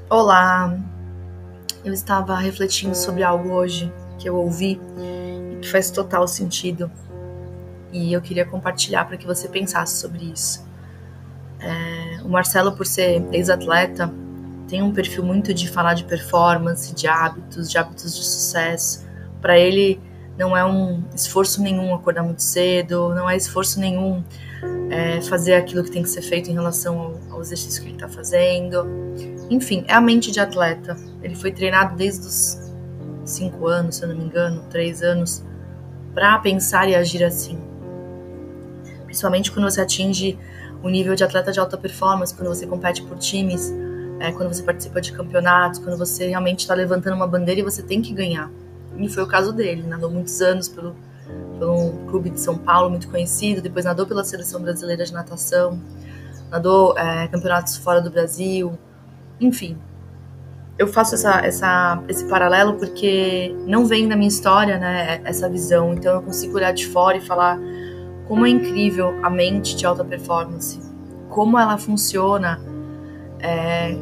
Olá, eu estava refletindo sobre algo hoje que eu ouvi e que faz total sentido e eu queria compartilhar para que você pensasse sobre isso. O Marcelo, por ser ex-atleta, tem um perfil muito de falar de performance, de hábitos de sucesso. Para ele, não é um esforço nenhum acordar muito cedo, não é esforço nenhum fazer aquilo que tem que ser feito em relação ao exercício que ele está fazendo. Enfim, é a mente de atleta. Ele foi treinado desde os 5 anos, se eu não me engano, 3 anos, para pensar e agir assim. Principalmente quando você atinge o nível de atleta de alta performance, quando você compete por times, quando você participa de campeonatos, quando você realmente está levantando uma bandeira e você tem que ganhar. E foi o caso dele. Nadou muitos anos pelo um clube de São Paulo muito conhecido, depois nadou pela Seleção Brasileira de Natação, nadou campeonatos fora do Brasil, enfim. Eu faço esse paralelo porque não vem da minha história, né, essa visão, então eu consigo olhar de fora e falar como é incrível a mente de alta performance, como ela funciona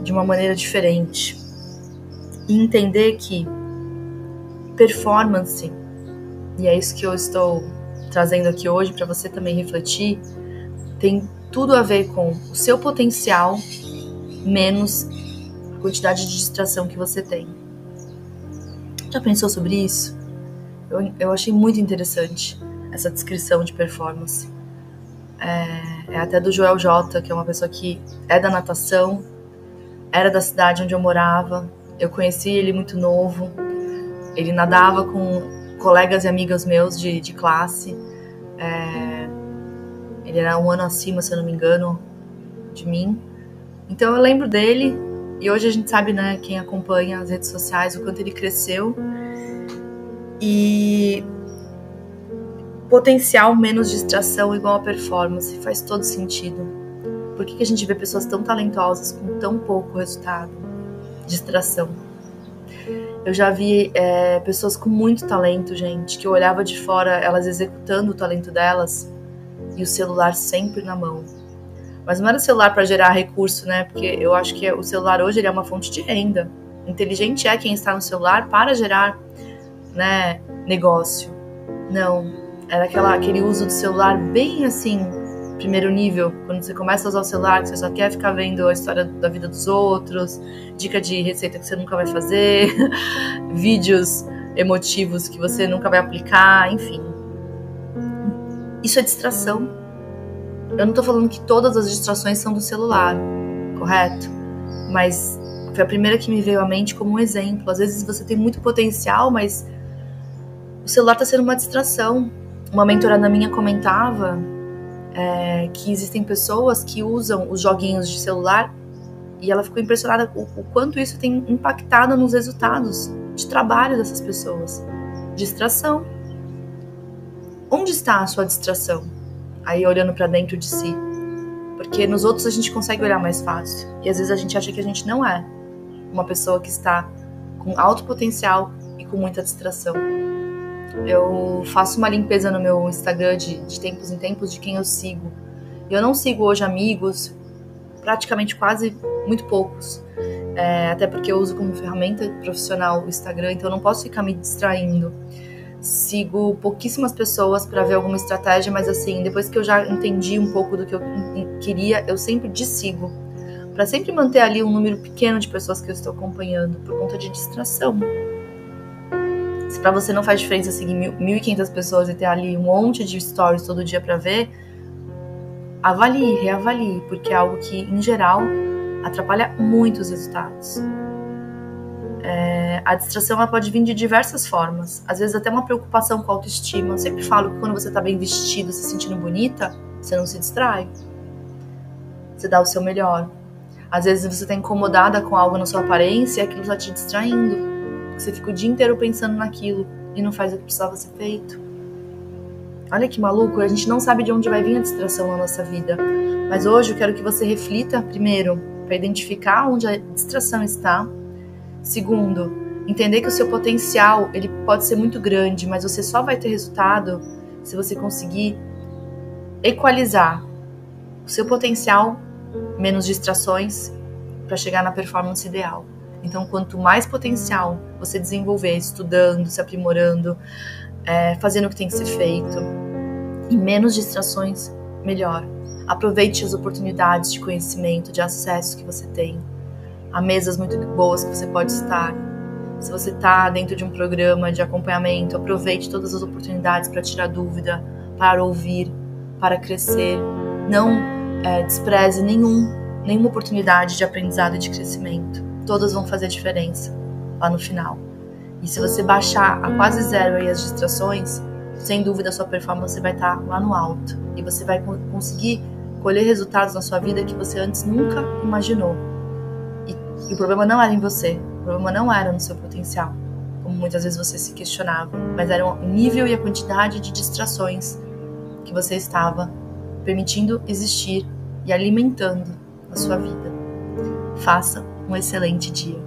de uma maneira diferente, e entender que performance, e é isso que eu estou trazendo aqui hoje para você também refletir, tem tudo a ver com o seu potencial menos a quantidade de distração que você tem. Já pensou sobre isso? Eu achei muito interessante essa descrição de performance. É até do Joel J, que é uma pessoa que é da natação, era da cidade onde eu morava, eu conheci ele muito novo, ele nadava com colegas e amigas meus de classe, ele era um ano acima, se eu não me engano, de mim. Então eu lembro dele, e hoje a gente sabe, né, quem acompanha as redes sociais, o quanto ele cresceu. E potencial menos distração igual a performance, faz todo sentido. Por que a gente vê pessoas tão talentosas com tão pouco resultado? Distração. Eu já vi pessoas com muito talento, gente, que eu olhava de fora, elas executando o talento delas, e o celular sempre na mão. Mas não era celular para gerar recurso, né? Porque eu acho que o celular hoje ele é uma fonte de renda. Inteligente é quem está no celular para gerar, né, negócio. Não, era aquele uso do celular bem assim, primeiro nível. Quando você começa a usar o celular, que você só quer ficar vendo a história da vida dos outros, dica de receita que você nunca vai fazer, vídeos emotivos que você nunca vai aplicar, enfim. Isso é distração. Eu não tô falando que todas as distrações são do celular, correto? Mas foi a primeira que me veio à mente como um exemplo. Às vezes você tem muito potencial, mas o celular tá sendo uma distração. Uma mentorada minha comentava que existem pessoas que usam os joguinhos de celular e ela ficou impressionada o quanto isso tem impactado nos resultados de trabalho dessas pessoas. Distração. Onde está a sua distração? Aí olhando pra dentro de si. Porque nos outros a gente consegue olhar mais fácil. E às vezes a gente acha que a gente não é uma pessoa que está com alto potencial e com muita distração. Eu faço uma limpeza no meu Instagram de tempos em tempos de quem eu sigo. Eu não sigo hoje amigos, praticamente quase muito poucos. Até porque eu uso como ferramenta profissional o Instagram, então eu não posso ficar me distraindo. Sigo pouquíssimas pessoas para ver alguma estratégia, mas assim, depois que eu já entendi um pouco do que eu queria, eu sempre desigo, para sempre manter ali um número pequeno de pessoas que eu estou acompanhando, por conta de distração. Se para você não faz diferença seguir 1.500 pessoas e ter ali um monte de stories todo dia para ver, avalie, reavalie, porque é algo que, em geral, atrapalha muito os resultados. A distração ela pode vir de diversas formas. Às vezes até uma preocupação com a autoestima. Eu sempre falo que quando você está bem vestido, se sentindo bonita, você não se distrai. Você dá o seu melhor. Às vezes você está incomodada com algo na sua aparência e aquilo está te distraindo. Você fica o dia inteiro pensando naquilo e não faz o que precisava ser feito. Olha que maluco, a gente não sabe de onde vai vir a distração na nossa vida. Mas hoje eu quero que você reflita primeiro para identificar onde a distração está. Segundo, entender que o seu potencial ele pode ser muito grande, mas você só vai ter resultado se você conseguir equalizar o seu potencial, menos distrações, para chegar na performance ideal. Então, quanto mais potencial você desenvolver, estudando, se aprimorando, fazendo o que tem que ser feito, e menos distrações, melhor. Aproveite as oportunidades de conhecimento, de acesso que você tem. Há mesas muito boas que você pode estar. Se você está dentro de um programa de acompanhamento, aproveite todas as oportunidades para tirar dúvida, para ouvir, para crescer. Não despreze nenhuma oportunidade de aprendizado e de crescimento. Todas vão fazer diferença lá no final. E se você baixar a quase zero aí as distrações, sem dúvida a sua performance vai estar lá no alto. E você vai conseguir colher resultados na sua vida que você antes nunca imaginou. E o problema não era em você, o problema não era no seu potencial, como muitas vezes você se questionava, mas era o nível e a quantidade de distrações que você estava permitindo existir e alimentando a sua vida. Faça um excelente dia.